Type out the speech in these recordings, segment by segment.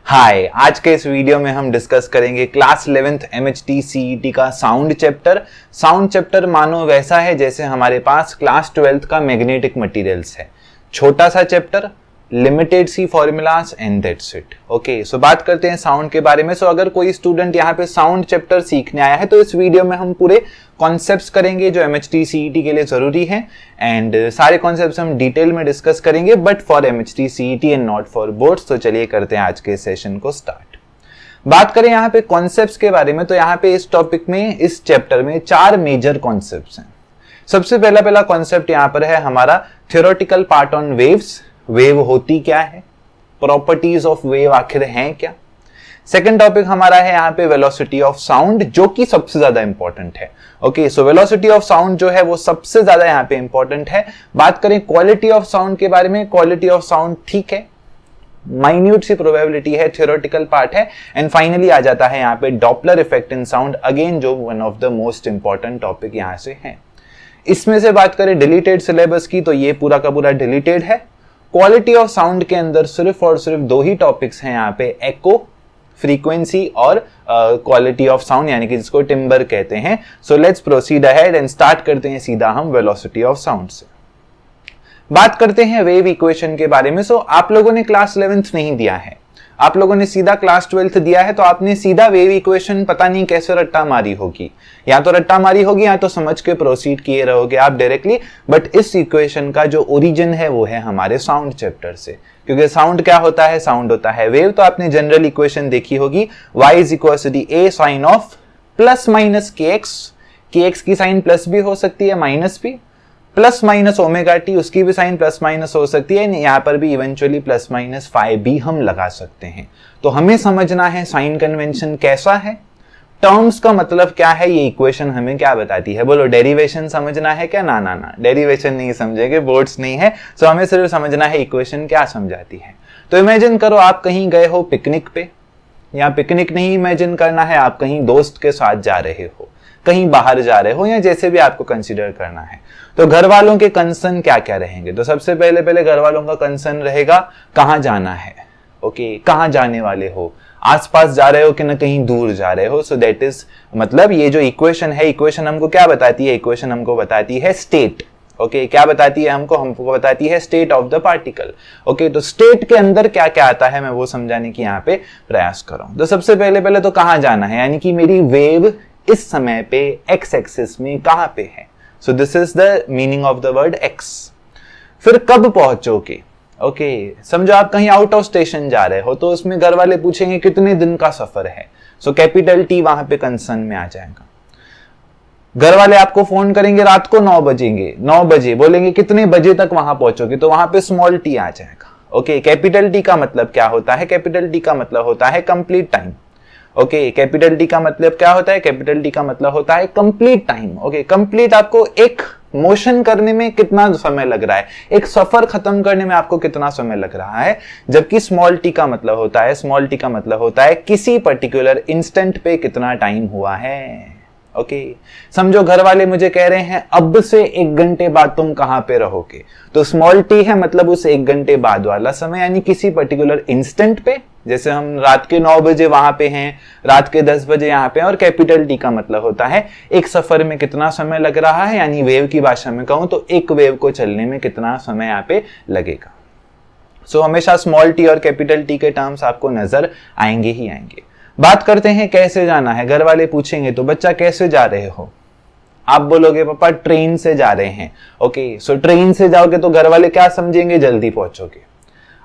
हाय, आज के इस वीडियो में हम डिस्कस करेंगे क्लास 11th MHT CET का साउंड चैप्टर। साउंड चैप्टर मानो वैसा है जैसे हमारे पास क्लास 12th का मैग्नेटिक मटेरियल्स है। छोटा सा चैप्टर, लिमिटेड सी formulas and that's it. Okay, so बात करते हैं साउंड के बारे में। सो अगर कोई स्टूडेंट यहाँ पे साउंड चैप्टर सीखने आया है तो इस वीडियो में हम पूरे कॉन्सेप्ट्स करेंगे जो MHT CET के लिए जरूरी है एंड सारे कॉन्सेप्ट्स हम डिटेल में डिस्कस करेंगे but for MHT CET and not for boards. तो चलिए करते हैं आज के सेशन को स्टार्ट। बात करें यहाँ पे कॉन्सेप्ट्स के बारे में तो यहाँ पे इस टॉपिक में, इस चैप्टर में 4 मेजर कॉन्सेप्ट्स हैं। सबसे पहला कॉन्सेप्ट यहाँ पर है हमारा theoretical part on waves. Wave होती क्या है, प्रॉपर्टीज ऑफ वेव आखिर हैं क्या। सेकंड टॉपिक हमारा है यहाँ पे वेलोसिटी ऑफ साउंड, जो कि सबसे ज्यादा इंपॉर्टेंट है। Okay, so velocity of sound जो है वो सबसे ज्यादा यहाँ पे इंपॉर्टेंट है। बात करें क्वालिटी ऑफ साउंड के बारे में, क्वालिटी ऑफ साउंड ठीक है, माइन्यूट सी प्रोबेबिलिटी है, थ्योरेटिकल पार्ट है। एंड फाइनली आ जाता है यहाँ पे Doppler effect in sound, again जो one of the most important topic यहाँ से है। इसमें से बात करें डिलीटेड सिलेबस की तो ये पूरा का पूरा डिलीटेड है। क्वालिटी ऑफ साउंड के अंदर सिर्फ और सिर्फ 2 ही टॉपिक्स हैं यहाँ पे, एको फ्रीक्वेंसी और क्वालिटी ऑफ साउंड, यानी कि जिसको टिम्बर कहते हैं। So let's proceed ahead and start करते हैं सीधा हम वेलोसिटी ऑफ साउंड से। बात करते हैं वेव इक्वेशन के बारे में। सो आप लोगों ने क्लास 11th नहीं दिया है, आप लोगों ने सीधा क्लास 12th दिया है, तो आपने सीधा वेव इक्वेशन पता नहीं कैसे रट्टा मारी होगी। या तो रट्टा मारी होगी या तो समझ के प्रोसीड किए रहोगे आप डायरेक्टली। बट इस इक्वेशन का जो ओरिजिन है वो है हमारे साउंड चैप्टर से, क्योंकि साउंड क्या होता है, साउंड होता है वेव। तो आपने जनरल इक्वेशन देखी होगी, y is equal to the a sine of plus minus kx की साइन प्लस भी हो सकती है माइनस भी, प्लस माइनस ओमेगा टी उसकी भी साइन प्लस माइनस हो सकती है। यहाँ पर भी इवेंचुअली प्लस माइनस फाई भी हम लगा सकते हैं। तो हमें समझना है साइन कन्वेंशन कैसा है, टर्म्स का मतलब क्या है, ये इक्वेशन हमें क्या बताती है। बोलो डेरिवेशन समझना है क्या? ना ना ना, डेरिवेशन नहीं समझेंगे, बोर्ड्स नहीं है। सो हमें सिर्फ समझना है इक्वेशन क्या समझाती है। तो इमेजिन करो आप कहीं गए हो पिकनिक पे, या पिकनिक नहीं इमेजिन करना है, आप कहीं दोस्त के साथ जा रहे हो, कहीं बाहर जा रहे हो, या जैसे भी आपको कंसीडर करना है। तो घर वालों के कंसर्न क्या क्या रहेंगे? तो सबसे पहले घर वालों का कंसर्न रहेगा कहाँ जाना है। ओके, कहाँ जाने वाले हो, आसपास जा रहे हो कि ना कहीं दूर जा रहे हो। सो दैट इज मतलब ये जो इक्वेशन है, इक्वेशन हमको क्या बताती है, इक्वेशन हमको बताती है स्टेट। ओके, क्या बताती है हमको बताती है state of the particle. Okay, तो स्टेट के अंदर क्या क्या आता है मैं वो समझाने की यहाँ पे प्रयास कर रहा हूं। तो सबसे पहले तो कहाँ जाना है, यानी कि मेरी वेव इस समय पे एक्स एक्सिस में कहाँ पे है। So this is the meaning of the word x. फिर कब पहुंचोगे। ओके, समझो आप कहीं आउट ऑफ स्टेशन जा रहे हो तो उसमें घर वाले पूछेंगे कितने दिन का सफर है। सो कैपिटल टी वहां पे कंसर्न में आ जाएगा। घर वाले आपको फोन करेंगे रात को 9 बजे, बोलेंगे कितने बजे तक वहां पहुंचोगे, तो वहां पे स्मॉल टी आ जाएगा। ओके, कैपिटल टी का मतलब क्या होता है, कैपिटल टी का मतलब होता है complete time. Okay, capital T का मतलब क्या होता है, कैपिटल टी का मतलब होता है कंप्लीट टाइम। ओके, कंप्लीट आपको एक मोशन करने में कितना समय लग रहा है, एक सफर खत्म करने में आपको कितना समय लग रहा है। जबकि स्मॉल टी का मतलब होता है किसी पर्टिकुलर इंस्टेंट पे कितना टाइम हुआ है। ओके, समझो घर वाले मुझे कह रहे हैं अब से 1 घंटे बाद तुम कहां पे रहोगे, तो स्मॉल टी है मतलब उस 1 घंटे बाद वाला समय, यानी किसी पर्टिकुलर इंस्टेंट पे। जैसे हम रात के 9 बजे वहां पे हैं, रात के 10 बजे यहाँ पे। और कैपिटल टी का मतलब होता है एक सफर में कितना समय लग रहा है, यानी वेव की भाषा में कहूं तो एक वेव को चलने में कितना समय यहाँ पे लगेगा। सो हमेशा स्मॉल टी और कैपिटल टी के टर्म्स आपको नजर आएंगे ही आएंगे। बात करते हैं कैसे जाना है। घर वाले पूछेंगे तो बच्चा कैसे जा रहे हो, आप बोलोगे पापा ट्रेन से जा रहे हैं। ओके, सो ट्रेन से जाओगे तो घर वाले क्या समझेंगे, जल्दी पहुंचोगे।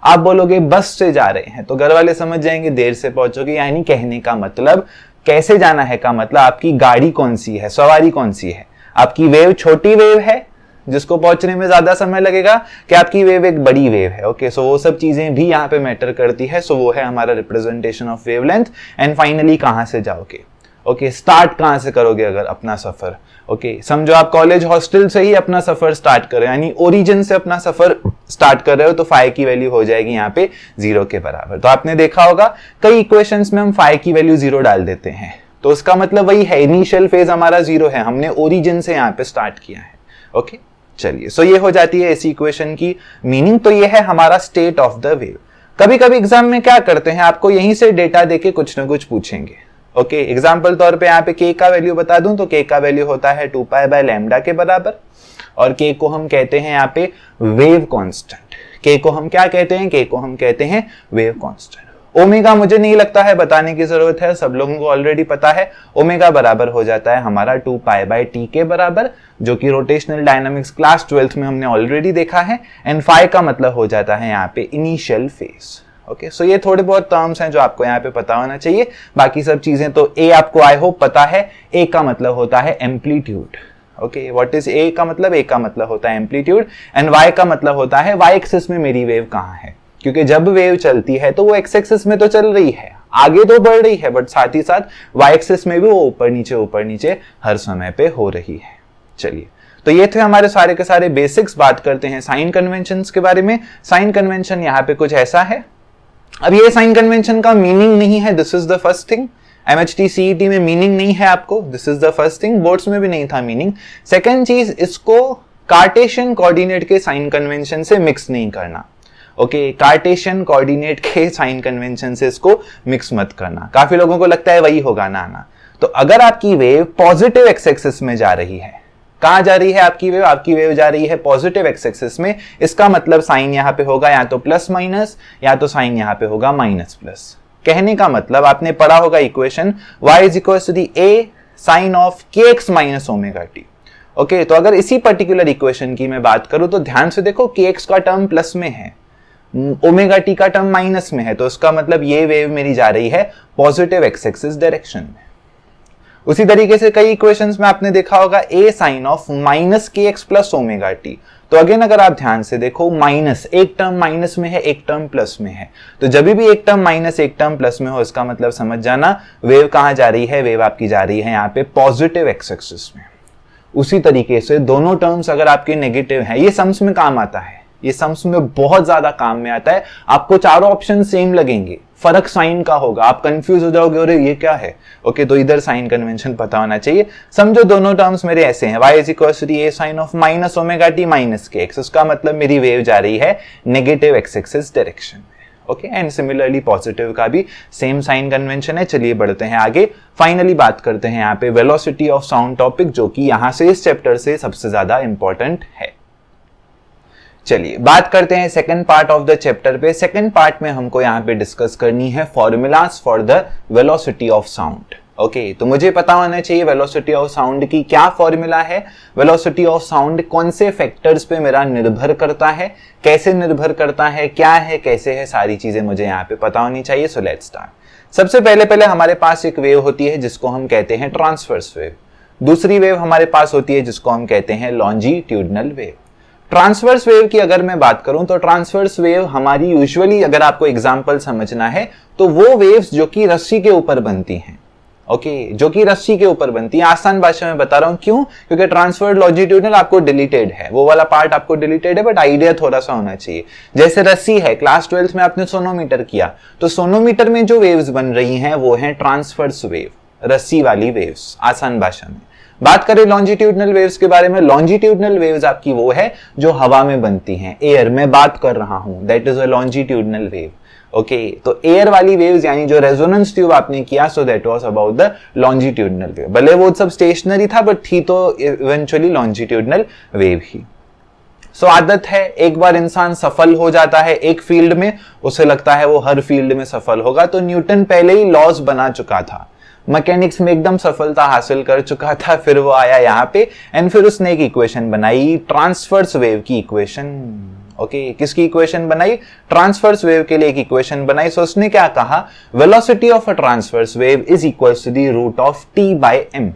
आप बोलोगे बस से जा रहे हैं तो घर वाले समझ जाएंगे देर से पहुंचोगे। यानी कहने का मतलब कैसे जाना है का मतलब आपकी गाड़ी कौन सी है, सवारी कौन सी है। आपकी वेव छोटी वेव है जिसको पहुंचने में ज्यादा समय लगेगा, कि आपकी वेव एक बड़ी वेव है। ओके, सो वो सब चीजें भी यहाँ पे मैटर करती है। सो वो है हमारा representation of wavelength. And finally कहां से जाओगे। ओके, स्टार्ट कहां से करोगे अगर अपना सफर। ओके, समझो आप कॉलेज हॉस्टल से ही अपना सफर स्टार्ट कर रहे हो, यानी ओरिजिन से अपना सफर स्टार्ट कर रहे हो, तो फाई की वैल्यू हो जाएगी यहाँ पे 0 के बराबर। तो आपने देखा होगा कई इक्वेशंस में हम फाई की वैल्यू 0 डाल देते हैं, तो उसका मतलब वही है, इनिशियल फेज हमारा 0 है, हमने ओरिजिन से यहाँ पे स्टार्ट किया है। ओके, चलिए, सो ये हो जाती है इस इक्वेशन की मीनिंग। तो ये है हमारा स्टेट ऑफ द वेव। कभी कभी एग्जाम में क्या करते हैं, आपको यहीं से डेटा देके कुछ ना कुछ पूछेंगे। ओके, एग्जाम्पल तौर पे यहाँ पे k का वैल्यू बता दूं तो k का वैल्यू होता है 2π/λ के बराबर, और k को हम कहते हैं यहाँ पे वेव कांस्टेंट। k को हम क्या कहते हैं, k को हम कहते हैं वेव कांस्टेंट। ओमेगा मुझे नहीं लगता है बताने की जरूरत है, सब लोगों को ऑलरेडी पता है। ओमेगा बराबर हो जाता है हमारा 2π/t के बराबर, जो कि रोटेशनल डायनामिक्स क्लास 12th में हमने ऑलरेडी देखा है। एंड फाई का मतलब हो जाता है यहाँ पे इनिशियल फेज। ओके, सो ये थोड़े बहुत टर्म्स हैं जो आपको यहाँ पे पता होना चाहिए। बाकी सब चीजें तो ए आपको आई होप पता है। ए का मतलब होता है amplitude. Okay, what is a का मतलब? ए का मतलब होता है एम्पलीट्यूड, एंड वाई का मतलब होता है वाई एक्सिस में मेरी वेव कहाँ है, क्योंकि जब वेव चलती है तो वो एक्स एक्सिस में तो चल रही है, आगे तो बढ़ रही है, बट साथ ही साथ वाई एक्सिस में भी वो ऊपर नीचे हर समय पे हो रही है। चलिए, तो ये थे हमारे सारे के सारे बेसिक्स। बात करते हैं साइन कन्वेंशंस के बारे में। साइन कन्वेंशन यहाँ पे कुछ ऐसा है। अब ये साइन कन्वेंशन का मीनिंग नहीं है, this is the first thing. MHT CET में मीनिंग नहीं है आपको, this is the first thing. Boards में भी नहीं था मीनिंग। सेकेंड चीज, इसको कार्टेशियन कोऑर्डिनेट के साइन कन्वेंशन से मिक्स नहीं करना। ओके, कार्टेशियन कोऑर्डिनेट के साइन कन्वेंशन से इसको मिक्स मत करना। काफी लोगों को लगता है वही होगा, ना। तो अगर आपकी वेव पॉजिटिव एक्स एक्सिस में जा रही है, कहां जा रही है आपकी वेव? आपकी वेव जा रही है पॉजिटिव एक्स एक्सिस में। इसका मतलब साइन यहां पे होगा या तो प्लस माइनस, या तो साइन यहां पे होगा माइनस प्लस। कहने का मतलब आपने पढ़ा होगा equation y is equal to the a sine of kx minus omega T. Okay, तो अगर इसी पर्टिकुलर इक्वेशन की मैं बात करूं तो ध्यान से देखो, kx का टर्म प्लस में है, ओमेगा टी का टर्म माइनस में है, तो इसका मतलब ये वेव मेरी जा रही है पॉजिटिव एक्स एक्सिस डायरेक्शन में। उसी तरीके से कई इक्वेशंस में आपने देखा होगा a sine of minus kx plus omega T. तो अगेन अगर आप ध्यान से देखो, माइनस, एक टर्म माइनस में है, एक टर्म प्लस में है, तो जब भी एक टर्म माइनस एक टर्म प्लस में हो, इसका मतलब समझ जाना वेव कहां जा रही है, वेव आपकी जा रही है यहाँ पे पॉजिटिव एक्स एक्सिस में। उसी तरीके से दोनों टर्म्स अगर आपके नेगेटिव हैं, ये सम्स में काम आता है, ये सम्स में बहुत ज्यादा काम में आता है। आपको चारों ऑप्शन सेम लगेंगे, फर्क साइन का होगा, आप कंफ्यूज हो जाओगे, अरे ये क्या है। ओके, तो इधर साइन कन्वेंशन पता होना चाहिए। समझो दोनों टर्म्स मेरे ऐसे हैं, y is equal to a sine of minus omega T minus kx। उसका मतलब मेरी वेव जा रही है नेगेटिव एक्स एक्सिस डायरेक्शन में। ओके, एंड सिमिलरली पॉजिटिव का भी सेम साइन कन्वेंशन है। चलिए बढ़ते हैं आगे। फाइनली बात करते हैं यहाँ पे वेलोसिटी ऑफ साउंड टॉपिक, जो कि यहाँ से इस चैप्टर से सबसे ज्यादा इंपॉर्टेंट है। चलिए बात करते हैं second part of the chapter पे। सेकंड पार्ट में हमको यहाँ पे डिस्कस करनी है formulas for the velocity of sound. Okay, तो मुझे पता होना चाहिए वेलोसिटी ऑफ साउंड की क्या फॉर्मूला है, वेलोसिटी ऑफ साउंड कौन से फैक्टर्स पे मेरा निर्भर करता है, कैसे निर्भर करता है, क्या है, कैसे है, सारी चीजें मुझे यहाँ पे पता होनी चाहिए। So let's start. सबसे पहले हमारे पास एक वेव होती है जिसको हम कहते हैं ट्रांसवर्स वेव। दूसरी वेव हमारे पास होती है जिसको हम कहते हैं लॉन्जिट्यूडनल वेव। ट्रांसवर्स वेव की अगर मैं बात करूं तो ट्रांसवर्स वेव हमारी यूजुअली, अगर आपको एग्जांपल समझना है, तो वो वेव्स जो कि रस्सी के ऊपर बनती हैं। ओके, जो कि रस्सी के ऊपर बनती है। आसान भाषा में बता रहा हूं, क्यों? क्योंकि ट्रांसफर्ड लॉन्जिट्यूडनल आपको डिलीटेड है, वो वाला पार्ट आपको डिलीटेड है, बट आइडिया थोड़ा सा होना चाहिए। जैसे रस्सी है, क्लास 12th में आपने सोनोमीटर किया, तो सोनोमीटर में जो वेव्स बन रही हैं वो है ट्रांसवर्स वेव, रस्सी वाली वेव्स। आसान भाषा में बात करें लॉन्जिट्यूडनल वेव्स के बारे में, लॉन्जिट्यूडनल वेव्स आपकी वो है जो हवा में बनती हैं, एयर में बात कर रहा हूं, that is a longitudinal wave. Okay, तो एयर वाली वेव्स यानी जो रेजोनेंस ट्यूब आपने किया, so that was about the longitudinal wave. भले वो सब स्टेशनरी था, बट थी तो इवेंचुअली लॉन्जिट्यूडनल वेव ही। सो आदत है, एक बार इंसान सफल हो जाता है एक फील्ड में, उसे लगता है वो हर फील्ड में सफल होगा। तो न्यूटन पहले ही लॉज बना चुका था, मैकेनिक्स में एकदम सफलता हासिल कर चुका था, फिर वो आया यहाँ पे एंड फिर उसने एक इक्वेशन बनाई, ट्रांसवर्स वेव की इक्वेशन। ओके, किसकी इक्वेशन बनाई? ट्रांसवर्स वेव के लिए एक इक्वेशन बनाई। सो उसने क्या कहा, velocity of a transverse wave is equal to the root of T by M.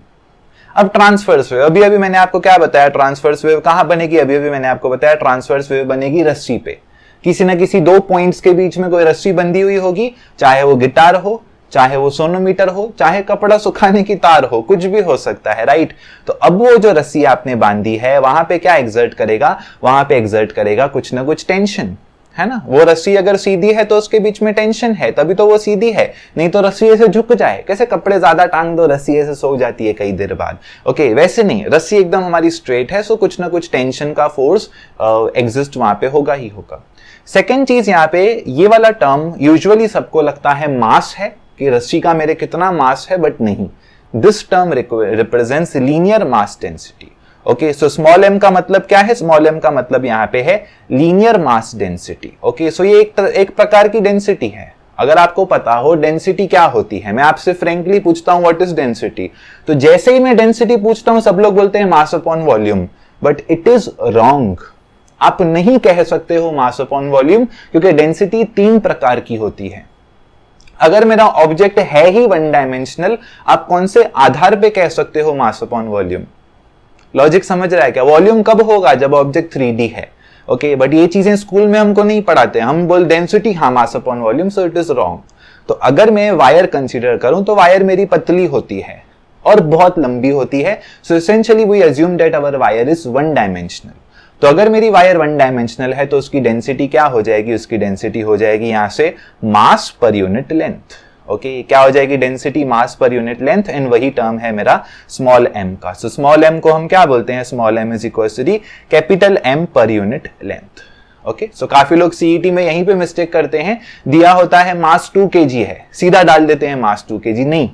अब ट्रांसवर्स वेव, अभी मैंने आपको क्या बताया, ट्रांसवर्स वेव कहां बनेगी? अभी मैंने आपको बताया ट्रांसवर्स वेव बनेगी रस्सी पे, किसी ना किसी दो पॉइंट्स के बीच में कोई रस्सी बंधी हुई होगी, चाहे वो गिटार हो, चाहे वो सोनोमीटर हो, चाहे कपड़ा सुखाने की तार हो, कुछ भी हो सकता है, राइट। तो अब वो जो रस्सी आपने बांधी है, वहां पे क्या एग्जर्ट करेगा? वहां पे एग्जर्ट करेगा कुछ ना कुछ टेंशन, है ना। वो रस्सी अगर सीधी है तो उसके बीच में टेंशन है, तभी तो वो सीधी है, नहीं तो रस्सी ऐसे झुक जाए। कैसे कपड़े ज्यादा टांग दो, रस्सी ऐसे सो जाती है कई देर बाद। ओके, वैसे नहीं, रस्सी एकदम हमारी स्ट्रेट है, सो कुछ ना कुछ टेंशन का फोर्स एग्जिस्ट वहां पे होगा ही होगा। सेकेंड चीज यहाँ पे, ये वाला टर्म यूजुअली सबको लगता है मास है, कि रस्सी का मेरे कितना मास है, बट नहीं, this term represents linear mass density. Okay, so small m का मतलब क्या है? स्मॉल m का मतलब यहाँ पे है linear mass density. Okay, so ये एक प्रकार की डेंसिटी है। अगर आपको पता हो डेंसिटी क्या होती है, मैं आपसे फ्रेंकली पूछता हूं व्हाट इज डेंसिटी, तो जैसे ही मैं डेंसिटी पूछता हूं सब लोग बोलते हैं mass upon volume, but it is wrong. आप नहीं कह सकते हो मास अपॉन वॉल्यूम, क्योंकि डेंसिटी 3 प्रकार की होती है। अगर मेरा ऑब्जेक्ट है ही वन डायमेंशनल, आप कौन से आधार पे कह सकते हो मास अपॉन वॉल्यूम? लॉजिक समझ रहा है क्या? वॉल्यूम कब होगा? जब ऑब्जेक्ट 3D है। ओके, बट ये चीजें स्कूल में हमको नहीं पढ़ाते, हम बोल डेंसिटी हाँ mass upon volume, so it is wrong. तो अगर मैं वायर कंसीडर करूं तो वायर मेरी पतली होती है और बहुत लंबी होती है, so essentially we assume that our wire is one dimensional. तो अगर मेरी वायर वन डायमेंशनल है तो उसकी डेंसिटी क्या हो जाएगी? उसकी डेंसिटी हो जाएगी यहां से मास पर यूनिट लेंथ। ओके, क्या हो जाएगी? डेंसिटी मास पर यूनिट लेंथ, एंड वही टर्म है मेरा स्मॉल m का। सो स्मॉल m को हम क्या बोलते हैं? Small m is equal to the capital M पर यूनिट लेंथ। ओके, सो काफी लोग सीईटी में यहीं पे मिस्टेक करते हैं, दिया होता है मास 2 kg है, सीधा डाल देते हैं मास 2 kg। नहीं,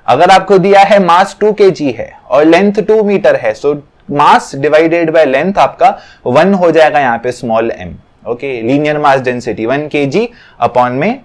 अगर आपको दिया है मास 2 kg है और लेंथ 2 मीटर है, सो मास डिवाइडेड बाय लेंथ आपका 1 हो जाएगा यहाँ पे small m। Okay, linear mass density 1 kg upon में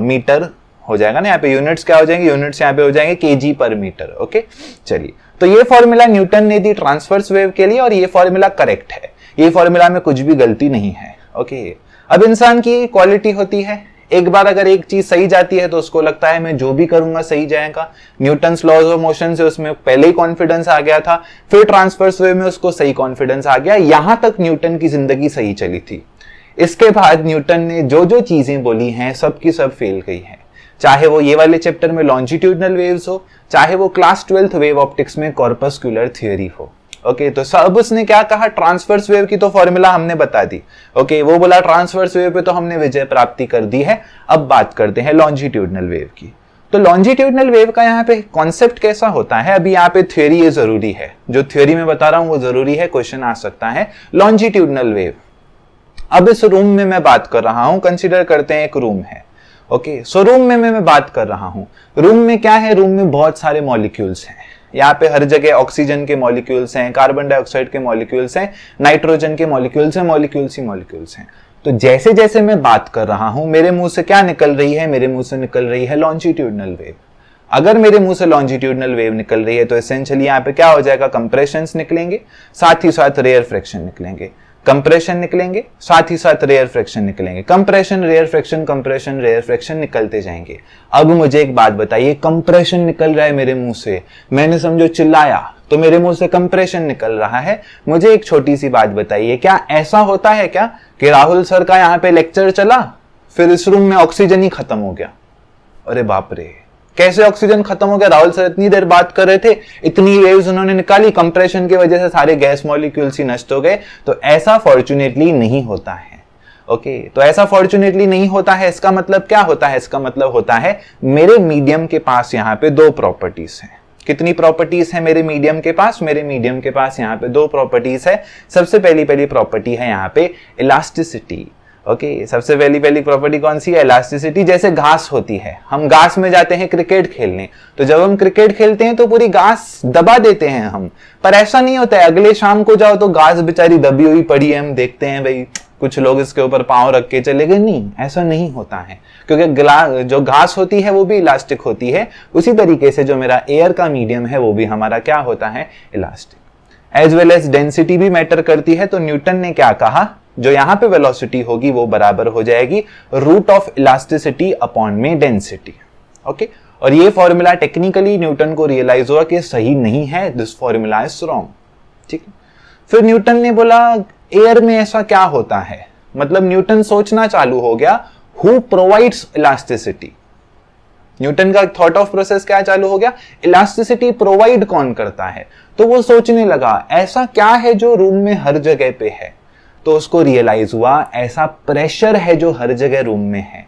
मीटर हो जाएगा ना, यहाँ पे यूनिट्स क्या हो जाएंगे? यूनिट्स यहाँ पे हो जाएंगे केजी पर मीटर। ओके, चलिए, तो ये फॉर्मूला न्यूटन ने दी ट्रांसवर्स वेव के लिए और ये फॉर्मूला करेक्ट है, ये फॉर्मूला में कुछ भी गलती नहीं है। ओके, अब इंसान की क्वालिटी होती है, एक बार अगर एक चीज सही जाती है तो उसको लगता है मैं जो भी करूंगा सही जाएगा। न्यूटन्स लॉज ऑफ मोशन से उसमें पहले ही कॉन्फिडेंस आ गया था, फिर ट्रांसवर्स वेव में उसको सही कॉन्फिडेंस आ गया। यहां तक न्यूटन की जिंदगी सही चली थी। इसके बाद न्यूटन ने जो जो चीजें बोली हैं सब की सब फेल गई है, चाहे वो ये वाले चैप्टर में लॉन्जिट्यूडनल वेव्स हो, चाहे वो क्लास 12th वेव ऑप्टिक्स में कॉर्पस्कुलर थ्योरी हो। ओके, तो सब उसने क्या कहा? ट्रांसवर्स वेव की तो फॉर्मूला हमने बता दी। ओके, वो बोला ट्रांसवर्स वेव पे तो हमने विजय प्राप्ति कर दी है। अब बात करते हैं लॉन्जिट्यूडनल वेव की। तो लॉन्जिट्यूडनल वेव का यहाँ पे कॉन्सेप्ट कैसा होता है? अभी यहाँ पे थ्योरी ये जरूरी है, जो थ्योरी में बता रहा हूं वो जरूरी है, क्वेश्चन आ सकता है। लॉन्जिट्यूडनल वेव, अब इस रूम में मैं बात कर रहा हूं, कंसिडर करते हैं एक रूम है। ओके, सो रूम में मैं बात कर रहा हूं, रूम में क्या है? रूम में बहुत सारे मॉलिक्यूल्स हैं। यहाँ पे हर जगह ऑक्सीजन के मॉलिक्यूल्स हैं, कार्बन डाइऑक्साइड के मॉलिक्यूल्स हैं, नाइट्रोजन के मॉलिक्यूल्स हैं, मॉलिक्यूल्स ही मॉलिक्यूल्स हैं। तो जैसे जैसे मैं बात कर रहा हूं, मेरे मुंह से क्या निकल रही है? मेरे मुंह से निकल रही है लॉन्जिट्यूडनल वेव। अगर मेरे मुंह से लॉन्जिट्यूडनल वेव निकल रही है तो एसेंशियली यहाँ पे क्या हो जाएगा? कंप्रेशंस निकलेंगे, साथ ही साथ रेयर फ्रैक्शन निकलेंगे। कंप्रेशन निकलेंगे, साथ ही साथ रेयर फ्रैक्शन निकलेंगे। Compression, rarefaction, compression, rarefaction निकलते जाएंगे। अब मुझे एक बात बताइए, कंप्रेशन निकल रहा है मेरे मुंह से, मैंने समझो चिल्लाया तो मेरे मुंह से कंप्रेशन निकल रहा है। मुझे एक छोटी सी बात बताइए, क्या ऐसा होता है क्या कि राहुल सर का यहाँ पे लेक्चर चला, फिर इस रूम में ऑक्सीजन ही खत्म हो गया? अरे बाप रे, कैसे ऑक्सीजन खत्म हो गया? राहुल सर इतनी देर बात कर रहे थे, इतनी वेव्स उन्होंने निकाली, कंप्रेशन की वजह से सारे गैस मॉलिक्यूल्स ही नष्ट हो गए। तो ऐसा फॉर्चुनेटली नहीं होता है। ओके, तो ऐसा फॉर्चुनेटली नहीं होता है। इसका मतलब क्या होता है? इसका मतलब होता है मेरे मीडियम के पास यहाँ पे 2 प्रॉपर्टीज हैं। कितनी प्रॉपर्टीज है मेरे मीडियम के पास? मेरे मीडियम के पास यहाँ पे 2 प्रॉपर्टीज है। सबसे पहली प्रॉपर्टी है यहाँ पे इलास्टिसिटी। ओके, सबसे पहली प्रॉपर्टी कौन सी है? इलास्टिसिटी। जैसे घास होती है, हम घास में जाते हैं क्रिकेट खेलने, तो जब हम क्रिकेट खेलते हैं तो पूरी घास दबा देते हैं हम, पर ऐसा नहीं होता है। अगले शाम को जाओ तो घास बेचारी दबी हुई पड़ी है, हम देखते हैं भाई कुछ लोग इसके ऊपर पांव रख के चले गए। नहीं, ऐसा नहीं होता है, क्योंकि जो घास होती है वो भी इलास्टिक होती है। उसी तरीके से जो मेरा एयर का मीडियम है वो भी हमारा क्या होता है? Elastic. As well as density भी मैटर करती है। तो न्यूटन ने क्या कहा? जो यहाँ पे वेलोसिटी होगी वो बराबर हो जाएगी रूट ऑफ इलास्टिसिटी अपॉन में डेंसिटी। ओके, और ये फॉर्मूला टेक्निकली न्यूटन को रियलाइज हुआ कि सही नहीं है, दिस फॉर्मूला इज रॉन्ग। ठीक है, फिर न्यूटन ने बोला एयर में ऐसा क्या होता है? मतलब न्यूटन सोचना चालू हो गया, हु प्रोवाइड्स इलास्टिसिटी। न्यूटन का थॉट ऑफ प्रोसेस क्या चालू हो गया? इलास्टिसिटी प्रोवाइड कौन करता है? तो वो सोचने लगा ऐसा क्या है जो रूम में हर जगह पे है। तो उसको रियलाइज हुआ ऐसा प्रेशर है जो हर जगह रूम में है।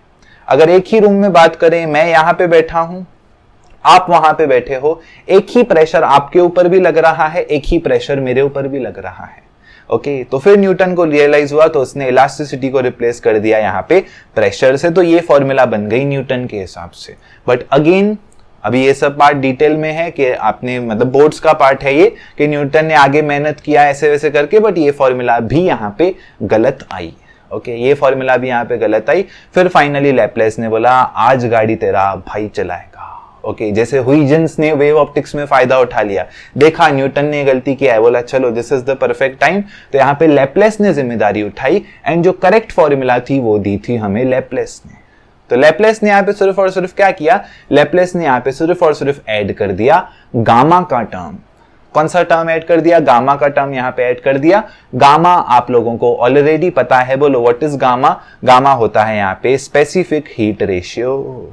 अगर एक ही रूम में बात करें, मैं यहां पे बैठा हूं, आप वहां पे बैठे हो, एक ही प्रेशर आपके ऊपर भी लग रहा है, एक ही प्रेशर मेरे ऊपर भी लग रहा है। ओके तो फिर न्यूटन को रियलाइज हुआ तो उसने इलास्टिसिटी को रिप्लेस कर दिया यहाँ पे प्रेशर से, तो ये फॉर्मूला बन गई न्यूटन के हिसाब से। बट अगेन अभी ये सब पार्ट डिटेल में है कि आपने मतलब बोर्ड्स का पार्ट है ये कि न्यूटन ने आगे मेहनत किया ऐसे वैसे करके, बट ये फॉर्मूला भी यहाँ पे गलत आई। ओके ये फॉर्मूला भी यहाँ पे गलत आई। फिर फाइनली लैपलेस ने बोला आज गाड़ी तेरा भाई चलाएगा। ओके जैसे हुइजेंस ने वेव ऑप्टिक्स में फायदा उठा लिया, देखा न्यूटन ने गलती किया है, बोला चलो this is the perfect time, तो यहाँ पे लैपलेस ने जिम्मेदारी उठाई एंड जो करेक्ट फॉर्मूला थी वो दी थी हमें लैपलेस ने। तो लैपलेस ने यहाँ पे सिर्फ और सिर्फ क्या किया, लैपलेस ने यहाँ पे सिर्फ और सिर्फ ऐड कर दिया गामा का टर्म। कौन सा टर्म ऐड कर दिया, गामा का टर्म यहाँ पे ऐड कर दिया। गामा आप लोगों को ऑलरेडी पता है, बोलो व्हाट इज गामा। गामा होता है यहाँ पे स्पेसिफिक हीट रेशियो।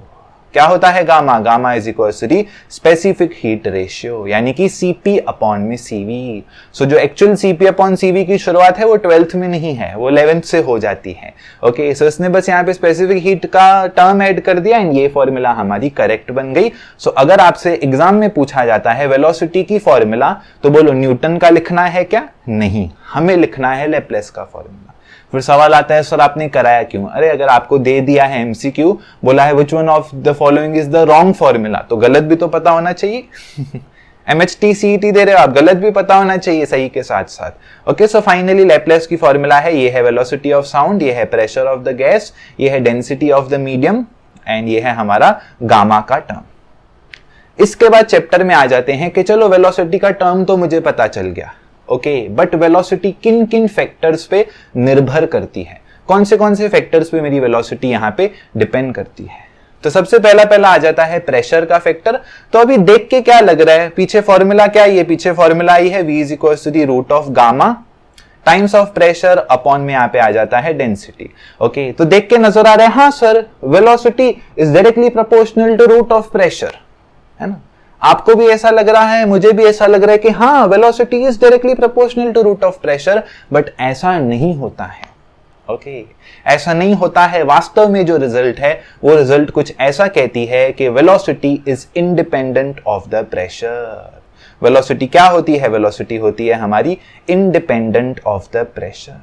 क्या होता है gamma, gamma is equal to specific heat ratio, यानी कि सीपी अपॉन में सीवी। सो जो एक्चुअल सीपी अपॉन सीवी की शुरुआत है वो 12th में नहीं है, वो 11th से हो जाती है। ओके सो इसने बस यहाँ पे स्पेसिफिक हीट का टर्म ऐड कर दिया एंड ये फॉर्मूला हमारी करेक्ट बन गई। सो अगर आपसे एग्जाम में पूछा जाता है वेलोसिटी की फॉर्मूला तो बोलो न्यूटन का लिखना है क्या, नहीं, हमें लिखना है लैपलेस का फॉर्मूला। फिर सवाल आता है सर आपने कराया क्यों, अरे अगर आपको दे दिया है एमसीक्यू, बोला है which one of the following is the wrong formula, तो गलत भी तो पता होना चाहिए। एमएचटी सीईटी दे रहे हो आप, गलत भी पता होना चाहिए सही के साथ साथ। ओके सो फाइनली लैपलेस की फॉर्मूला है, ये है वेलोसिटी ऑफ साउंड, ये है प्रेशर ऑफ द गैस, ये है density of the medium and ये है हमारा गामा का टर्म। इसके बाद चैप्टर में आ जाते हैं कि चलो वेलोसिटी का टर्म तो मुझे पता चल गया, ओके बट वेलोसिटी किन किन फैक्टर्स पे निर्भर करती है, कौन से फैक्टर्स पे मेरी वेलोसिटी यहाँ पे डिपेंड करती है। तो सबसे पहला आ जाता है प्रेशर का फैक्टर। तो अभी देख के क्या लग रहा है, पीछे फॉर्मूला क्या है, ये पीछे फॉर्मूला आई है V is equal to the root of gamma times of pressure upon में यहाँ पे आ जाता है डेंसिटी। ओके तो देख के नजर आ रहा है, हाँ sir velocity is directly proportional to root of pressure, है ना। आपको भी ऐसा लग रहा है, मुझे भी ऐसा लग रहा है कि हाँ velocity is directly proportional to root of pressure, but ऐसा नहीं होता है। ओके ऐसा नहीं होता है। वास्तव में जो रिजल्ट है वो रिजल्ट कुछ ऐसा कहती है कि velocity is independent of the pressure. Velocity क्या होती है, वेलोसिटी होती है हमारी independent of the pressure.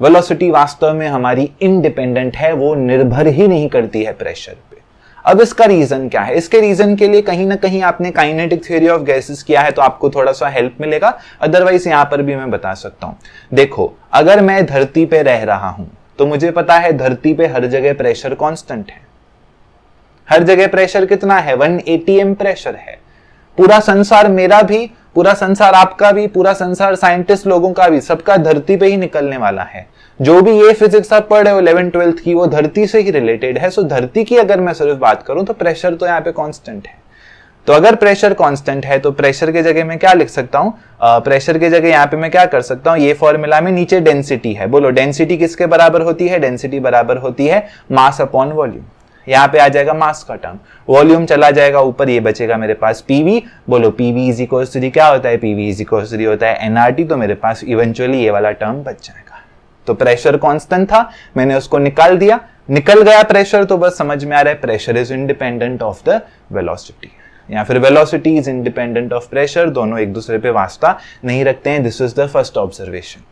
Velocity वास्तव में हमारी इंडिपेंडेंट है, वो निर्भर ही नहीं करती है प्रेशर पे। अब इसका रीजन क्या है, इसके रीजन के लिए कहीं ना कहीं आपने काइनेटिक थ्योरी ऑफ गैसेस किया है तो आपको थोड़ा सा हेल्प मिलेगा, अदरवाइज यहां पर भी मैं बता सकता हूं। देखो अगर मैं धरती पे रह रहा हूं तो मुझे पता है धरती पे हर जगह प्रेशर कांस्टेंट है, हर जगह प्रेशर कितना है 1 atm प्रेशर है। पूरा संसार मेरा भी, पूरा संसार आपका भी, पूरा संसार साइंटिस्ट लोगों का भी, सबका धरती पे ही निकलने वाला है। जो भी ये फिजिक्स आप पढ़ रहे हो 11th 12th की, वो धरती से ही रिलेटेड है। सो धरती की अगर मैं सिर्फ बात करूं तो प्रेशर तो यहाँ पे कांस्टेंट है। तो अगर प्रेशर कांस्टेंट है तो प्रेशर के जगह मैं क्या लिख सकता हूं, प्रेशर के जगह यहाँ पे मैं क्या कर सकता हूं, ये फॉर्मूला में नीचे डेंसिटी है, बोलो डेंसिटी किसके बराबर होती है, डेंसिटी बराबर होती है मास अपॉन वॉल्यूम। यहाँ पे आ जाएगा मास का टर्म, वॉल्यूम चला जाएगा ऊपर, ये बचेगा मेरे पास पीवी। बोलो पीवी इज इक्वल टू क्या होता है, पीवी इज इक्वल टू होता है एनआरटी। तो मेरे पास इवेंचुअली ये वाला टर्म बच जाएगा। तो प्रेशर कांस्टेंट था, मैंने उसको निकाल दिया, निकल गया प्रेशर, तो बस समझ में आ रहा है pressure is independent of the velocity, या फिर velocity is independent of pressure, दोनों एक दूसरे पे वास्ता नहीं रखते हैं। This is the first observation.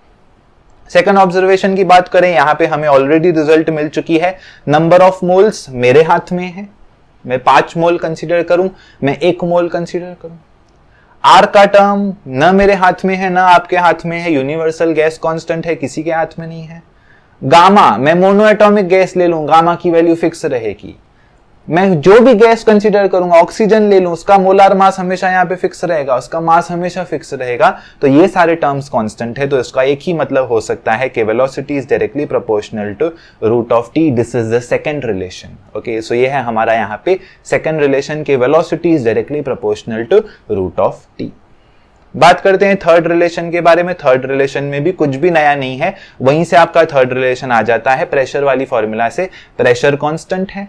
Second observation की बात करें, यहां पे हमें ऑलरेडी रिजल्ट मिल चुकी है। नंबर ऑफ मोल्स मेरे हाथ में है, मैं 5 मोल कंसीडर करूं, मैं 1 मोल कंसीडर करूं। आर का टर्म न मेरे हाथ में है, न आपके हाथ में है, यूनिवर्सल गैस कांस्टेंट है, किसी के हाथ में नहीं है। गामा, मैं मोनो एटॉमिक गैस ले लूं, गामा की वैल्यू फिक्स रहेगी। मैं जो भी गैस कंसीडर करूंगा, ऑक्सीजन ले लूं, उसका मोलार मास हमेशा यहाँ पे फिक्स रहेगा, उसका मास हमेशा फिक्स रहेगा। तो ये सारे टर्म्स कांस्टेंट है, तो इसका एक ही मतलब हो सकता है कि velocity is directly proportional to root of T. This is the second relation. Okay so ये है हमारा यहाँ पे सेकंड रिलेशन के velocity is directly proportional to root of T. बात करते हैं थर्ड रिलेशन के बारे में। थर्ड रिलेशन में भी कुछ भी नया नहीं है, वहीं से आपका थर्ड रिलेशन आ जाता है प्रेशर वाली फॉर्मूला से। प्रेशर कांस्टेंट है,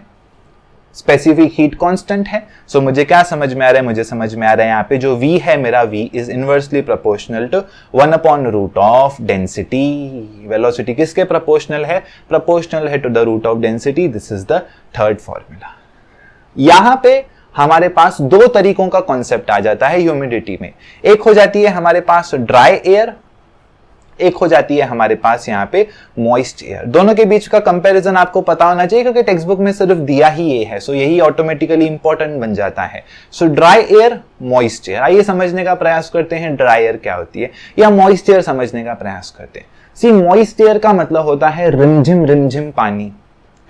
स्पेसिफिक हीट कांस्टेंट है। सो मुझे क्या समझ में आ रहा है, मुझे समझ में आ रहा है यहाँ पे जो V है मेरा, V is inversely proportional to 1 upon root of density. Velocity किसके प्रोपोर्शनल है, प्रोपोर्शनल है to the root of density. This is the third formula. यहां पे हमारे पास 2 तरीकों का कॉन्सेप्ट आ जाता है ह्यूमिडिटी में। एक हो जाती है हमारे पास ड्राई एयर, एक हो जाती है हमारे पास यहाँ पे मॉइस्ट एयर। दोनों के बीच का कंपैरिजन आपको पता होना चाहिए क्योंकि टेक्स्ट बुक में सिर्फ दिया ही ये है, सो यही ऑटोमेटिकली इंपॉर्टेंट बन जाता है। सो ड्राई एयर, मॉइस्ट एयर, आइए समझने का प्रयास करते हैं ड्राई एयर क्या होती है या मॉइस्ट एयर समझने का प्रयास करते हैं। सी मॉइस्ट एयर का मतलब होता है रिमझिम पानी।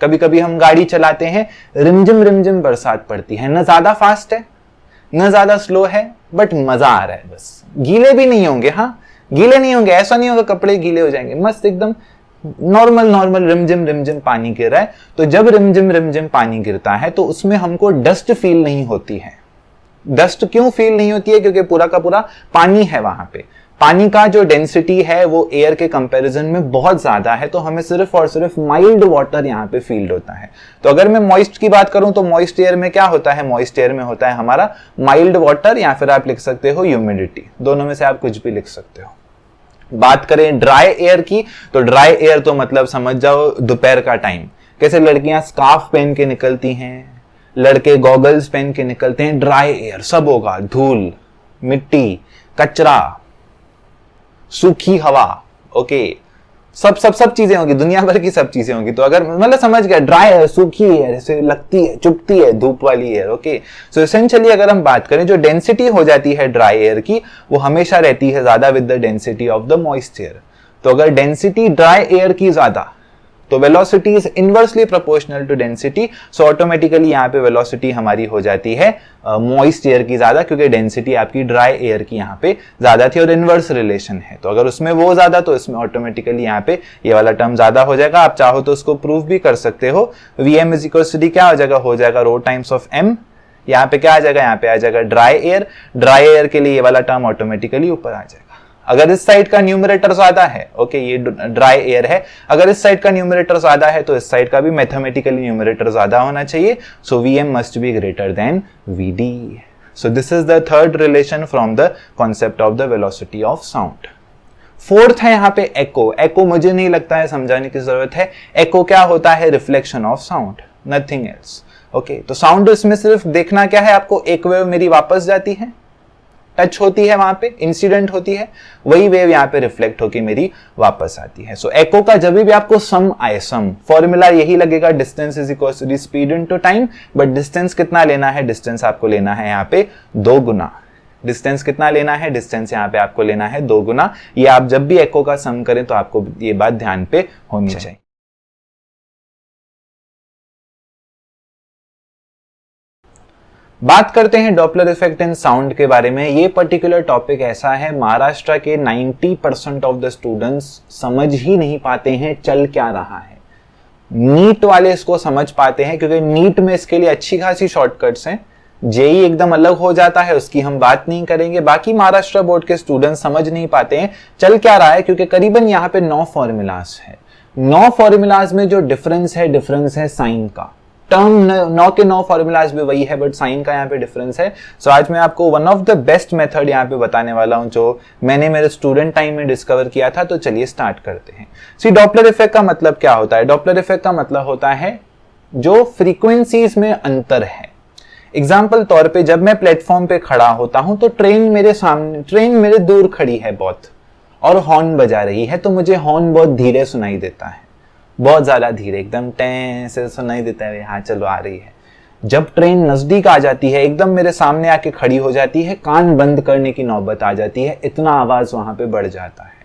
कभी कभी हम गाड़ी चलाते हैं, रिमझिम बरसात पड़ती है, न ज्यादा फास्ट है न ज्यादा स्लो है, बट मजा आ रहा है बस। गीले भी नहीं होंगे, हाँ गीले नहीं होंगे, ऐसा नहीं होगा कपड़े गीले हो जाएंगे, मस्त एकदम नॉर्मल रिमझिम पानी गिर रहा है। तो जब रिमझिम पानी गिरता है तो उसमें हमको डस्ट फील नहीं होती है। डस्ट क्यों फील नहीं होती है? क्योंकि पूरा का पूरा पानी है वहां पे। पानी का जो डेंसिटी है वो एयर के कंपैरिजन में बहुत ज्यादा है, तो हमें सिर्फ और सिर्फ माइल्ड वाटर यहाँ पे फील होता है। तो अगर मैं मॉइस्ट की बात करूं तो मॉइस्ट एयर में क्या होता है? मॉइस्ट एयर में होता है हमारा माइल्ड वाटर या फिर आप लिख सकते हो ह्यूमिडिटी, दोनों में से आप कुछ भी लिख सकते हो। बात करें ड्राई एयर की, तो ड्राई एयर तो मतलब समझ जाओ दोपहर का टाइम, कैसे लड़कियां स्कार्फ पहन के निकलती हैं, लड़के गॉगल्स पहन के निकलते हैं, ड्राई एयर सब होगा, धूल, मिट्टी, कचरा, सूखी हवा, ओके, सब चीजें होंगी, दुनिया भर की सब चीजें होंगी। तो अगर मतलब समझ गया, ड्राई एयर, सूखी एयर, ऐसे लगती है, चुभती है, धूप वाली एयर, ओके। सो एसेंशियली अगर हम बात करें, जो डेंसिटी हो जाती है ड्राई एयर की, वो हमेशा रहती है ज्यादा with the density of the moist air. तो अगर डेंसिटी ड्राई एयर की ज्यादा, तो velocity is inversely proportional to density, so automatically यहाँ पे वेलोसिटी हमारी हो जाती है मॉइस्ट एयर की ज्यादा, क्योंकि डेंसिटी आपकी ड्राई एयर की यहाँ पे ज्यादा थी और इनवर्स रिलेशन है। तो अगर उसमें वो ज्यादा तो इसमें ऑटोमेटिकली यहाँ पे ये वाला टर्म ज्यादा हो जाएगा। आप चाहो तो उसको प्रूव भी कर सकते हो। Vm is equal to D क्या हो जाएगा? हो जाएगा रो टाइम्स ऑफ m। यहाँ पे क्या आ जाएगा? यहाँ पे आ जाएगा ड्राई एयर। ड्राई एयर के लिए ये वाला टर्म ऑटोमेटिकली ऊपर आ जाएगा। अगर इस साइड का न्यूमरेटर ज्यादा है, ओके, ये ड्राई एयर है, अगर इस साइड का न्यूमरेटर ज्यादा है तो इस साइड का भी मैथमेटिकली न्यूमरेटर ज्यादा होना चाहिए। सो Vm must be greater than Vd। So this is the third relation from the concept of the velocity of sound. Fourth है यहाँ पे एको। एको मुझे नहीं लगता है समझाने की जरूरत है। एको क्या होता है? Reflection of sound, nothing else, okay. तो साउंड इसमें सिर्फ देखना क्या है आपको? एक वेव मेरी वापस जाती है, टच होती है, वहां पे इंसिडेंट होती है, वही वेव यहाँ पे रिफ्लेक्ट होके मेरी वापस आती है। सो एको का जब भी आपको सम आए, सम फॉर्मूला यही लगेगा, distance is equal to speed into time. But distance कितना लेना है? डिस्टेंस आपको लेना है यहाँ पे 2 गुना। डिस्टेंस कितना लेना है? डिस्टेंस यहाँ पे आपको लेना है 2 गुना। ये आप जब भी एको का सम करें तो आपको ये बात ध्यान पे होनी चाहिए। बात करते हैं डॉपलर इफेक्ट इन साउंड के बारे में। ये पर्टिकुलर टॉपिक ऐसा है, महाराष्ट्र के 90% ऑफ द स्टूडेंट्स समझ ही नहीं पाते हैं चल क्या रहा है। नीट वाले इसको समझ पाते हैं क्योंकि नीट में इसके लिए अच्छी खासी शॉर्टकट्स हैं। जेई एकदम अलग हो जाता है, उसकी हम बात नहीं करेंगे। बाकी महाराष्ट्र बोर्ड के स्टूडेंट्स समझ नहीं पाते हैं चल क्या रहा है, क्योंकि करीबन यहाँ पे 9 फॉर्मूलाज है। 9 फॉर्मूलाज में जो डिफरेंस है साइन का। टर्म 9 के 9 फॉर्मूलाज भी वही है, बट साइन का यहाँ पे डिफरेंस है। सो आज मैं आपको one of the best method यहाँ पे बताने वाला हूँ जो मैंने मेरे स्टूडेंट टाइम में डिस्कवर किया था। तो चलिए स्टार्ट करते हैं। सी डॉपलर इफेक्ट का मतलब क्या होता है? डॉपलर इफेक्ट का मतलब होता है जो फ्रीक्वेंसीज में अंतर है। एग्जाम्पल तौर पे जब मैं प्लेटफॉर्म पे खड़ा होता हूं तो ट्रेन मेरे दूर खड़ी है बहुत और हॉर्न बजा रही है, तो मुझे हॉर्न बहुत धीरे सुनाई देता है, बहुत ज्यादा धीरे, एकदम टें से सुनाई देता है, हाँ चलो आ रही है। जब ट्रेन नजदीक आ जाती है, एकदम मेरे सामने आके खड़ी हो जाती है, कान बंद करने की नौबत आ जाती है, इतना आवाज वहां पे बढ़ जाता है।